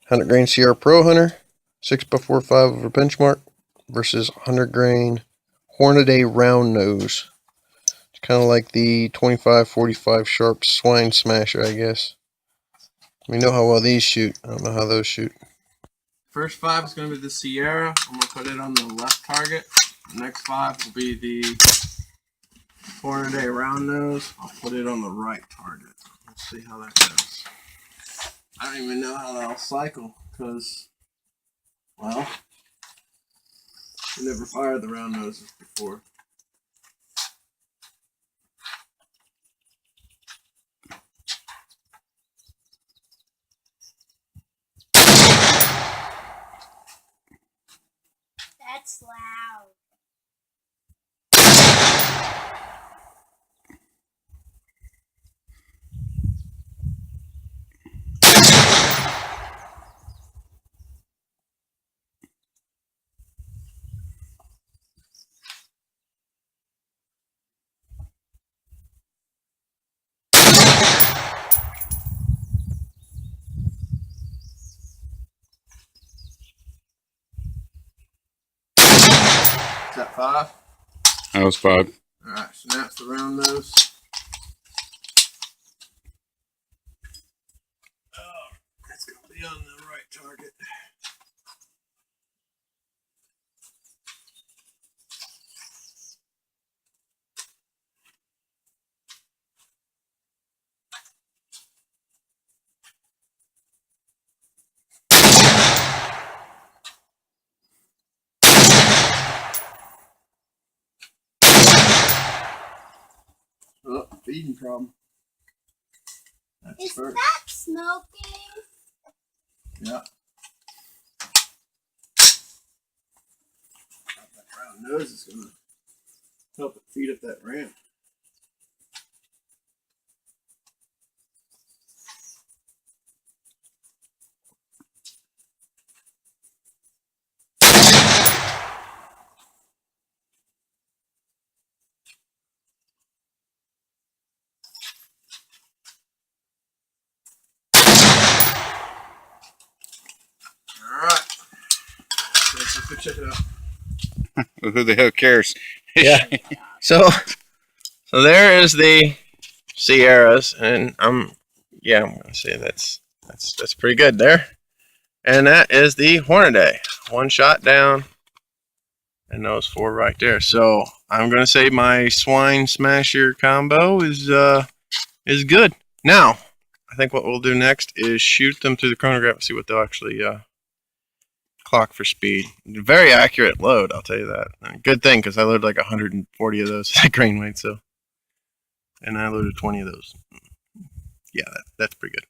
100 grain Sierra Pro Hunter, 6x45 over benchmark versus 100 grain Hornady round nose. It's kind of like the 25-45 sharp swine smasher, I guess. We know how well these shoot. I don't know how those shoot. First 5 is going to be the Sierra. I'm going to put it on the left target. The next 5 will be the Hornady round nose. I'll put it on the right target. Let's see how that goes. I don't even know how that'll cycle because, well, I never fired the round noses before. That's loud. Is that 5? That was 5. Alright, so now it's the round nose. Oh, it's going to be on the right target. Oh, feeding problem. That's Is first. that smoking? Yeah. That round nose is going to help it feed up that ramp. Alright. Let's go check it out. Who the hell cares? Yeah. So there is the Sierras, and I'm gonna say that's pretty good there. And that is the Hornady. 1 shot down, and those 4 right there. So I'm gonna say my swine smasher combo is good. Now, I think what we'll do next is shoot them through the chronograph and see what they'll actually clock for speed. Very accurate load, I'll tell you that. Good thing, because I loaded like 140 of those at grain weight, so, and I loaded 20 of those. Yeah, that's pretty good.